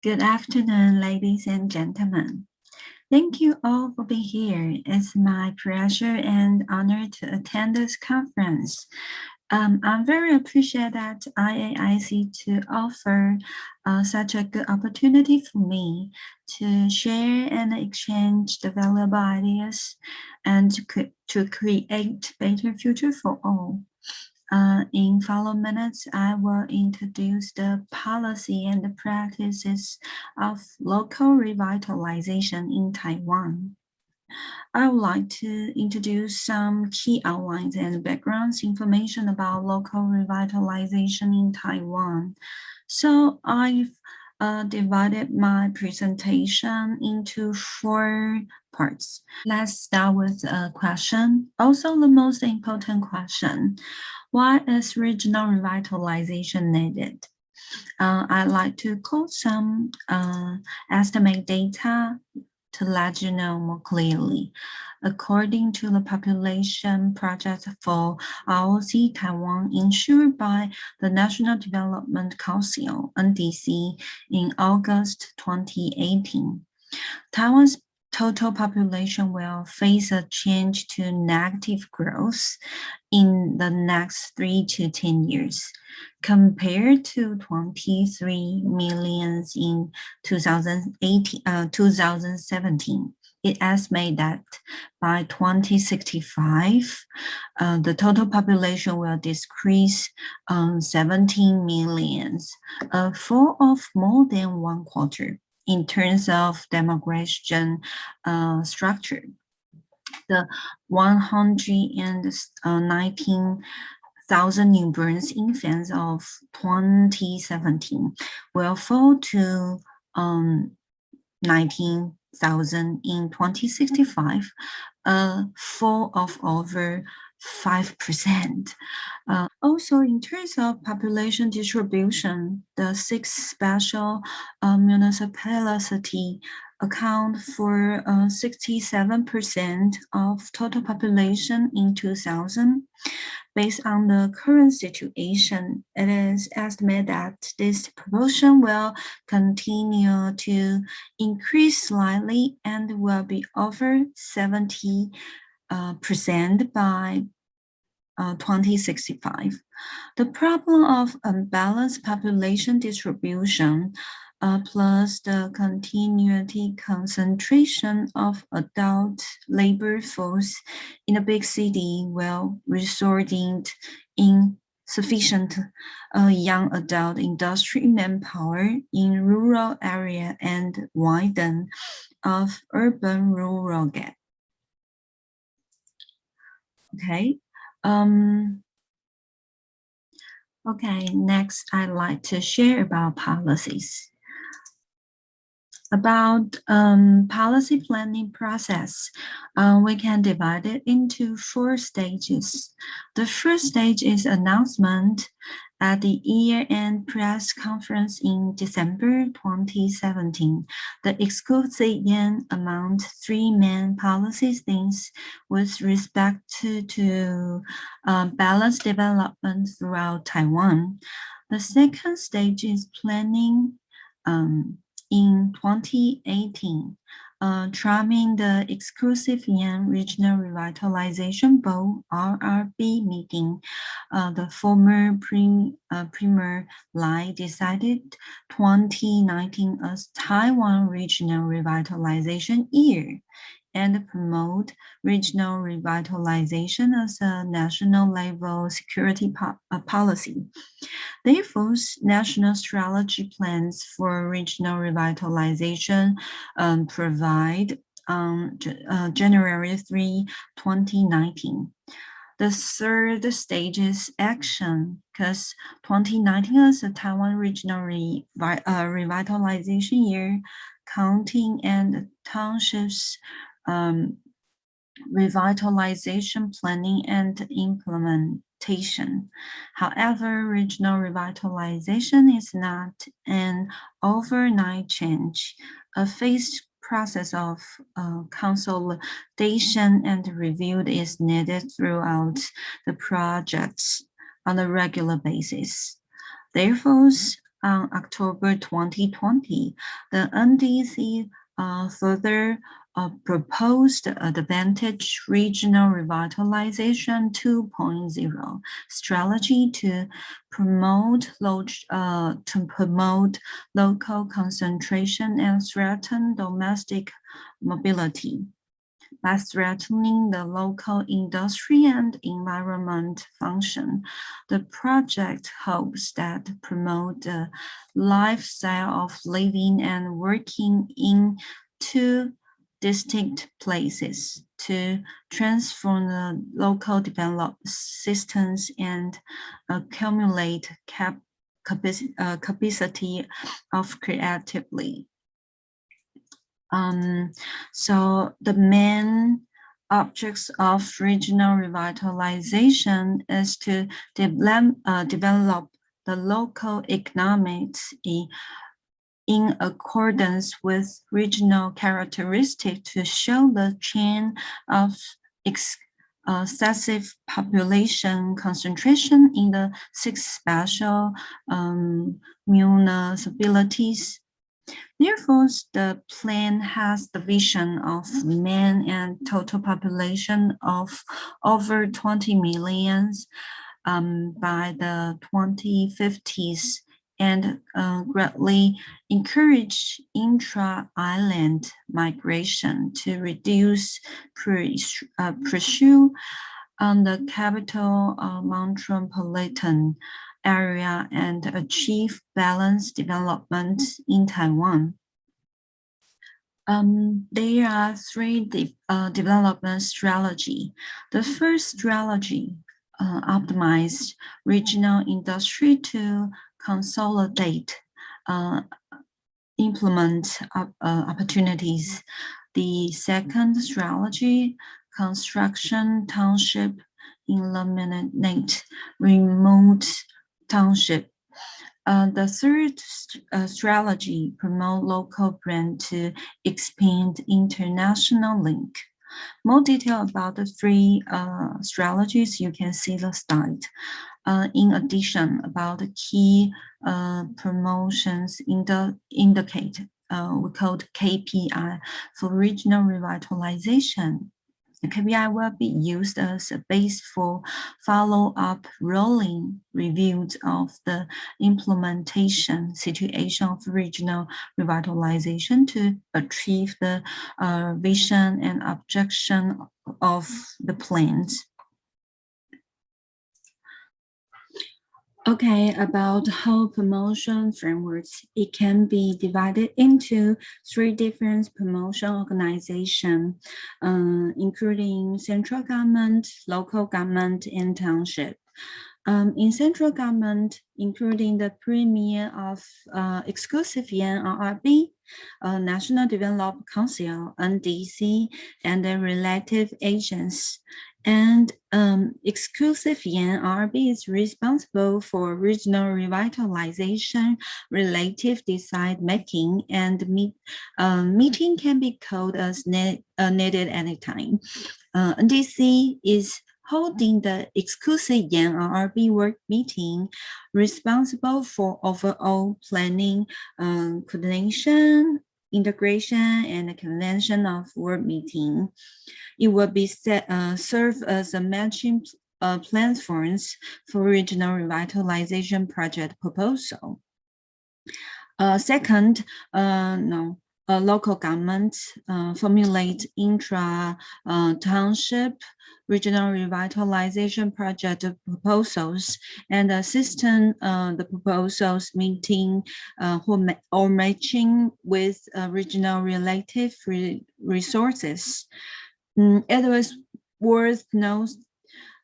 Good afternoon, ladies and gentlemen. Thank you all for being here. It's my pleasure and honor to attend this conference. I'm very appreciative that IAIC to offer such a good opportunity for me to share and exchange the valuable ideas and to create better future for all. In following minutes, I will introduce the policy and the practices of local revitalization in Taiwan. I would like to introduce some key outlines and backgrounds information about local revitalization in Taiwan. So I've divided my presentation into 4 parts. Let's start with a question, also the most important question. Why is regional revitalization needed? I'd like to quote some estimate data to let you know more clearly. According to the population project for ROC Taiwan insured by the National Development Council, NDC, in August 2018, Taiwan's total population will face a change to negative growth in the next 3 to 10 years, compared to 23 million in 2017. It estimates that by 2065, the total population will decrease 17 million, a fall of more than 1/4 in terms of demographic structure. The 119,000 newborn infants of 2017 will fall to 19,000 in 2065, a fall of over 5%. Also, in terms of population distribution, the 6 special municipalities account for 67% of total population in 2000. Based on the current situation, it is estimated that this proportion will continue to increase slightly and will be over 70% by 2065. The problem of unbalanced population distribution plus the continuity concentration of adult labor force in a big city will result in insufficient young adult industry manpower in rural area and widen of urban-rural gap. Okay. Okay, next I'd like to share about policies. About policy planning process, we can divide it into 4 stages. The first stage is announcement at the year-end press conference in December 2017. The exclusive yen among 3 main policy things with respect to balanced development throughout Taiwan. The second stage is planning in 2018, trimming the exclusive yen Regional Revitalization Board (RRB) meeting. The former Premier Lai decided 2019 as Taiwan Regional Revitalization Year and promote regional revitalization as a national level security policy. Therefore, national strategy plans for regional revitalization provide January 3, 2019. The third stage is action, because 2019 is a Taiwan Regional Revitalization Year, counting and townships revitalization planning and implementation. However, regional revitalization is not an overnight change. A phased process of consolidation and review is needed throughout the projects on a regular basis. Therefore, on October 2020, the NDC further proposed Advantage Regional Revitalization 2.0 strategy to promote local concentration and threaten domestic mobility by strengthening the local industry and environment function. The project hopes that promote the lifestyle of living and working in two distinct places to transform the local developed systems and accumulate capacity of creatively. So the main objects of regional revitalization is to develop the local economics in accordance with regional characteristics to show the chain of excessive population concentration in the 6 special municipalities. Therefore, the plan has the vision of man and total population of over 20 million by the 2050s and greatly encourage intra-island migration to reduce pressure on the capital metropolitan area and achieve balanced development in Taiwan. There are 3 development strategies. The first strategy optimized regional industry to consolidate, implement opportunities. The second strategy, construction township, eliminate remote township. The third strategy, promote local brand to expand international link. More detail about the 3 strategies, you can see the slide. In addition, about the key promotions indicate, we called KPI for regional revitalization. The KPI will be used as a base for follow-up rolling reviews of the implementation situation of regional revitalization to achieve the vision and objection of the plans. Okay, about whole promotion frameworks, it can be divided into 3 different promotion organizations, including central government, local government, and township. In central government, including the Premier of Exclusive Yuan RRB, National Development Council, NDC, and the related agents. And Exclusive Yuan RRB is responsible for regional revitalization, relative decide making, and meeting can be called as needed at any time. NDC is holding the Exclusive Yuan RRB work meeting, responsible for overall planning, coordination, integration, and convention of work meeting. It will be serve as a matching platforms for regional revitalization project proposal. Second, local governments formulate intra-township regional revitalization project proposals and assistant the proposals meeting or matching with regional relative resources. It was worth noting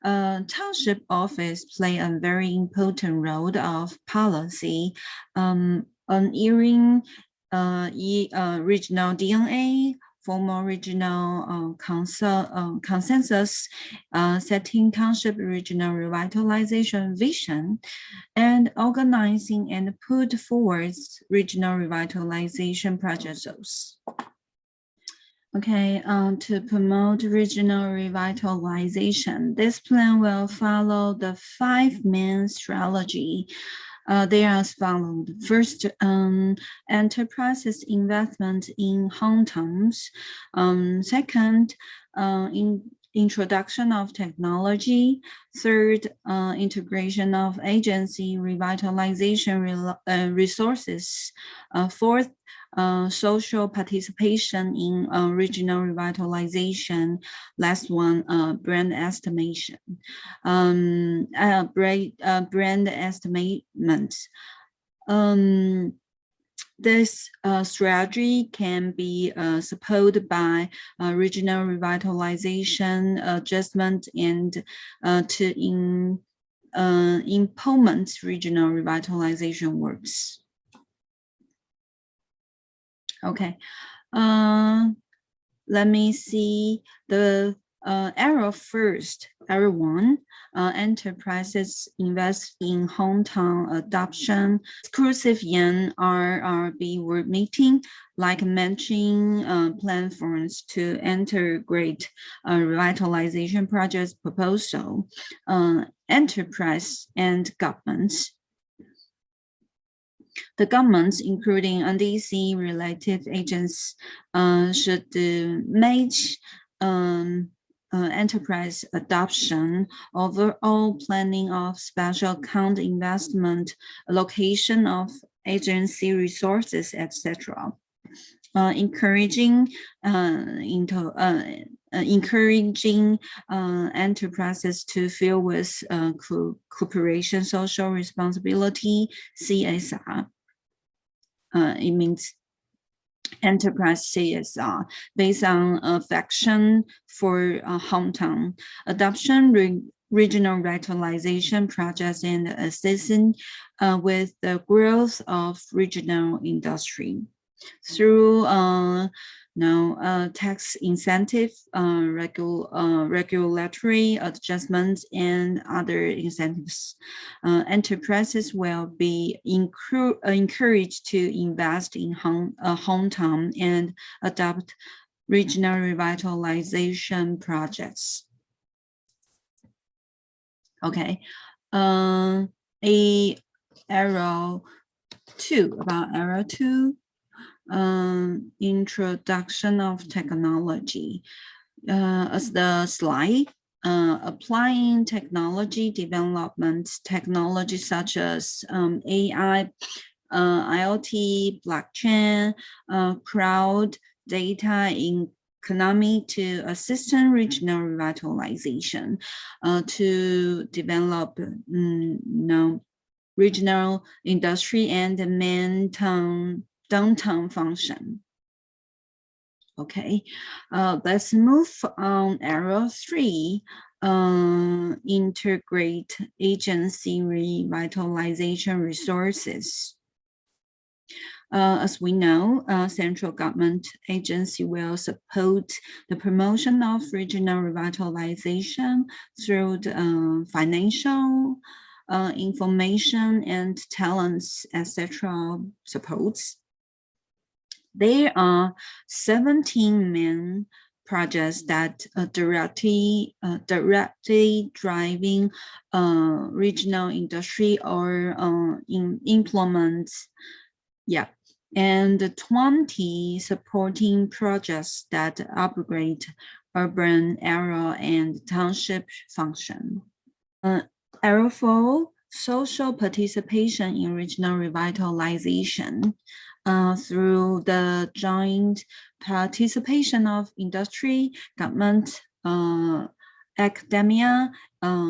township office play a very important role of policy on earning regional DNA, formal regional consensus, setting township regional revitalization vision, and organizing and put forward regional revitalization projects. Okay, to promote regional revitalization, this plan will follow the 5 main strategies They are as follows. First, enterprises investment in hometowns. Second, introduction of technology. Third, integration of agency revitalization resources. Fourth, social participation in regional revitalization. Last one, brand estimation. Brand estimate. This strategy can be supported by regional revitalization adjustment and to implement regional revitalization works. Okay, let me see the error first. Error 1, enterprises invest in hometown adoption. Exclusive Yan RRB word meeting, like mentioning platforms to integrate revitalization projects proposal, enterprise and governments. The governments, including NDC related agents, should match enterprise adoption, overall planning of special account investment, allocation of agency resources, etc. Encouraging enterprises to fill with cooperation social responsibility, CSR. It means enterprise CSR based on affection for hometown, adoption, regional revitalization projects, and assisting with the growth of regional industry through tax incentive, regulatory adjustments, and other incentives. Enterprises will be encouraged to invest in hometown and adopt regional revitalization projects. Okay, about error 2. Introduction of technology. As the slide, applying technology development, technology such as AI, IoT, blockchain, crowd, data economy to assist regional revitalization, to develop regional industry and maintain downtown function. Okay, let's move on. Error 3, integrate agency revitalization resources. As we know, central government agency will support the promotion of regional revitalization through the financial, information and talents, etc. supports. There are 17 main projects that directly driving regional industry or implement, and 20 supporting projects that upgrade urban area and township function. Error 4, social participation in regional revitalization. Through the joint participation of industry, government, academia,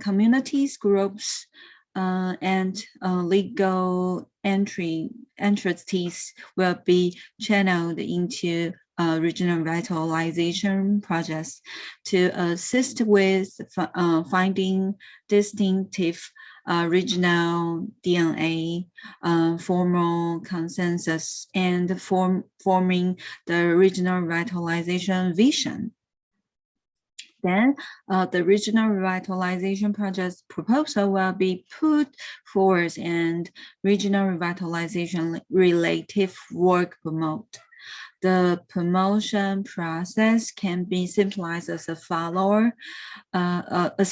communities, groups, and legal entities will be channeled into regional revitalization projects to assist with finding distinctive regional DNA, formal consensus, and forming the regional revitalization vision. Then the regional revitalization project proposal will be put forward and regional revitalization related work promote. The promotion process can be simplified as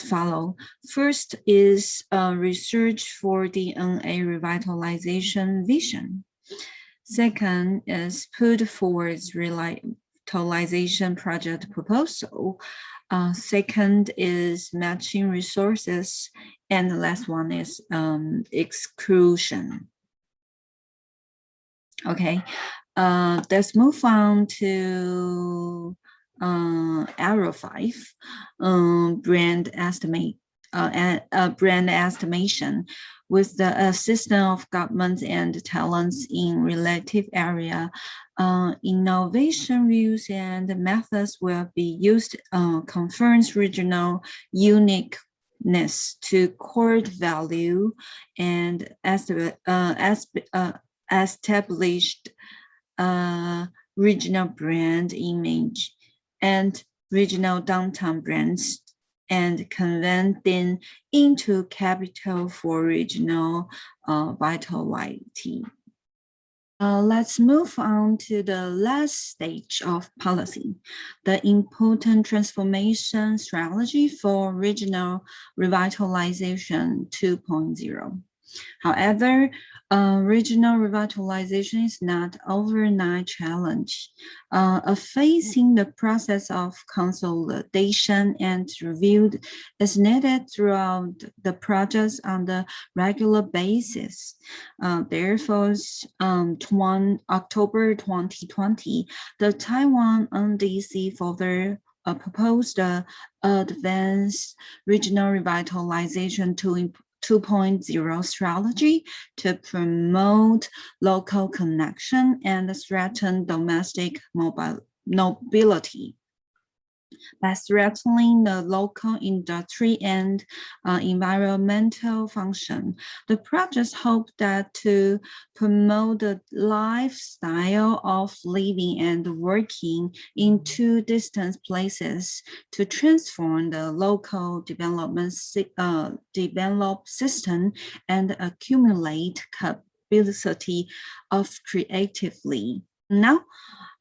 follow. First is research for DNA revitalization vision. Second is put forward revitalization project proposal. Second is matching resources, and the last one is exclusion. Okay, let's move on to arrow 5, brand estimation. With the assistance of government and talents in relative area, innovation views and methods will be used confirms regional uniqueness to core value and established regional brand image and regional downtown brands, and convert them into capital for regional vitality. Let's move on to the last stage of policy, the important transformation strategy for regional revitalization 2.0. However, regional revitalization is not overnight challenge. Facing the process of consolidation and review is needed throughout the projects on the regular basis. Therefore, October 2020, the Taiwan NDC further proposed advanced regional revitalization 2.0 strategy to promote local connection and strengthen domestic mobility. By strengthening the local industry and environmental function, the project hoped that to promote the lifestyle of living and working in two distant places to transform the local development system and accumulate capacity of creatively. Now,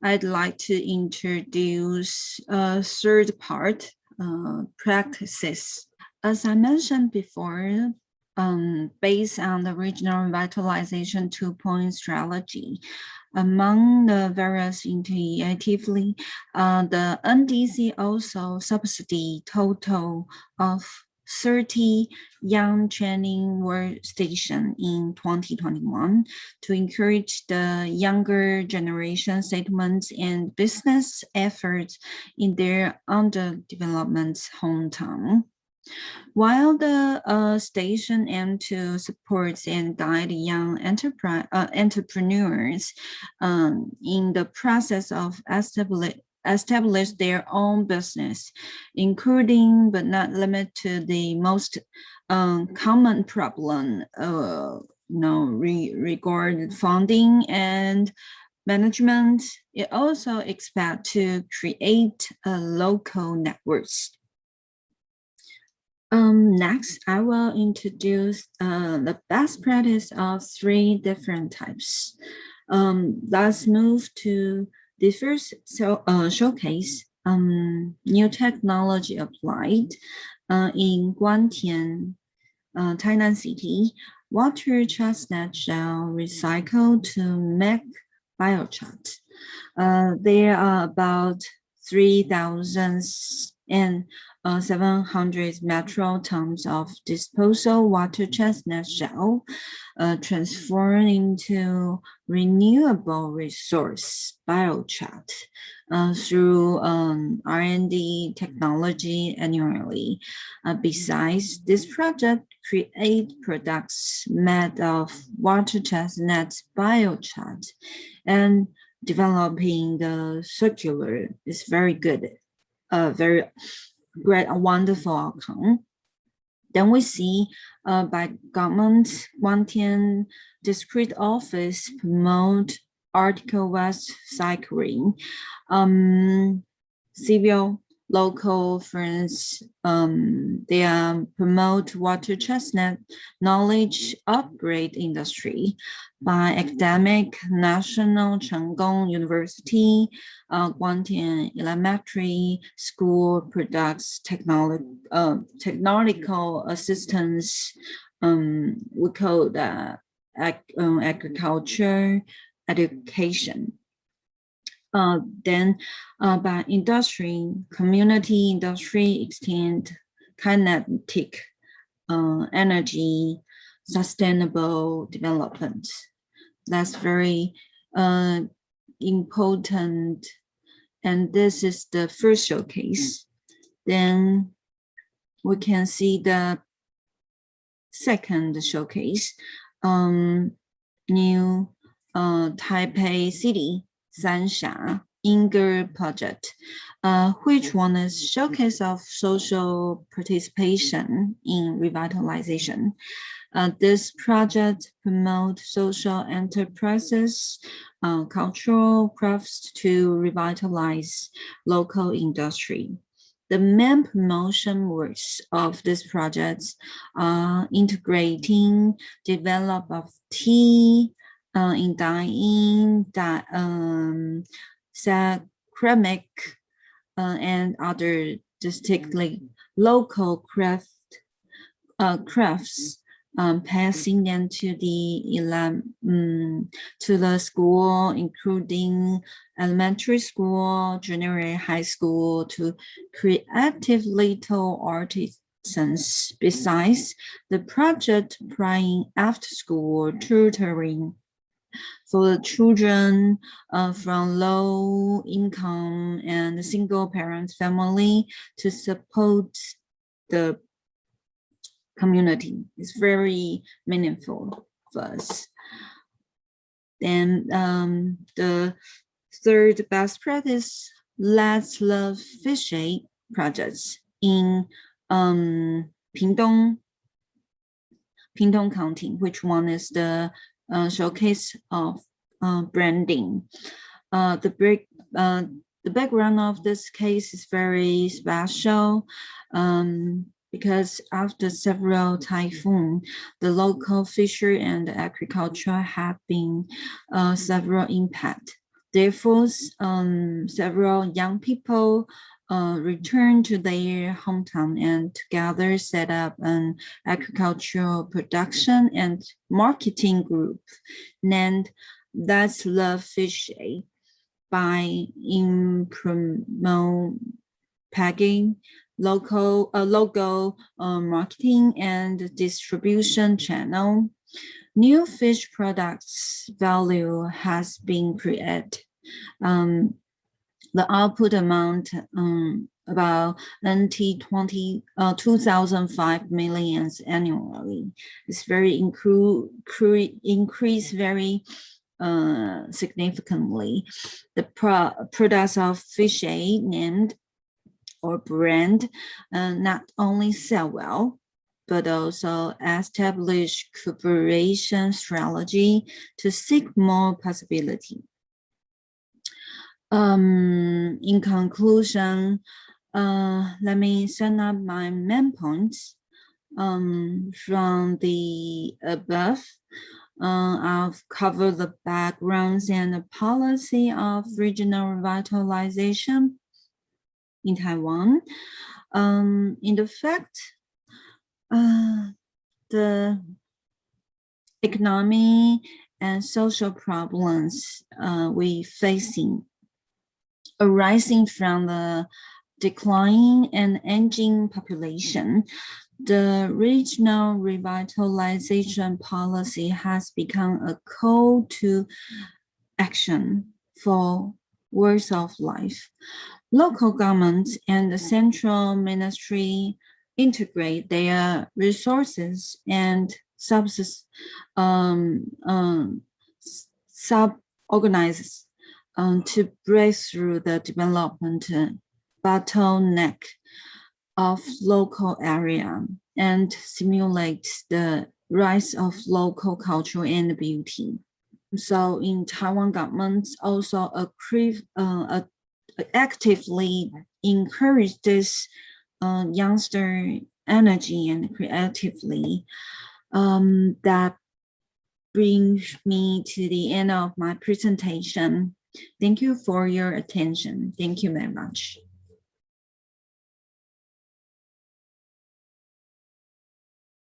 I'd like to introduce a third part, practices. As I mentioned before, based on the regional revitalization 2.0 strategy, among the various initiatives, the NDC also subsidy total of 30 young training workstation in 2021 to encourage the younger generation settlements and business efforts in their underdeveloped hometown. While the station aimed to support and guide young entrepreneurs in the process of establish their own business, including but not limited to the most common problem, regarding funding and management. It also expects to create local networks. Next, I will introduce the best practice of 3 different types. Let's move to the first showcase, new technology applied in Guantian, Tainan City. Water chestnut shell recycled to make biochar. There are about 3,700 metric tons of disposal water chestnut shell transformed into renewable resource biochar through R&D technology annually. Besides, this project create products made of water chestnut biochar, and developing the circular is very good, very great, a wonderful outcome. Then we see by government, Guantian District Office promote article waste cycling, civil local friends. They promote water chestnut knowledge upgrade industry by academic National Chenggang University, Guangtian Elementary School products technological assistance. We call that agriculture education. Then by industry, community industry extend kinetic energy, sustainable development. That's very important. And this is the first showcase. Then we can see the second showcase, new Taipei City, Sansha Inger project, which one is showcase of social participation in revitalization. This project promotes social enterprises, cultural crafts to revitalize local industry. The main promotion works of this project are integrating develop of tea in dyeing, ceramic, and other distinctly local crafts, passing them to the school, including elementary school, junior high school, to creative little artisans. Besides, the project providing after-school tutoring for the children from low income and single parent family to support the community. It's very meaningful for us. Then the third best practice, Let's Love Fish Aid projects in Pingdong County, which one is the showcase of branding. The background of this case is very special because after several typhoons, the local fishery and agriculture have been several impact. Therefore, several young people returned to their hometown and together set up an agricultural production and marketing group named Let's Love Fish Aid by packaging, logo, marketing and distribution channel. New fish products value has been created. The output amount about 2005 million annually. It's very increase very significantly. The products of fish aid named or brand not only sell well, but also establish cooperation strategy to seek more possibility. In conclusion, let me sum up my main points from the above. I've covered the backgrounds and the policy of regional revitalization in Taiwan. In the fact, the economic and social problems we facing arising from the decline and aging population, the regional revitalization policy has become a call to action for words of life. Local governments and the central ministry integrate their resources and sub-organize to break through the development bottleneck of local area and stimulate the rise of local culture and beauty. So in Taiwan, governments also actively encourage this youngster energy and creatively. That brings me to the end of my presentation. Thank you for your attention. Thank you very much.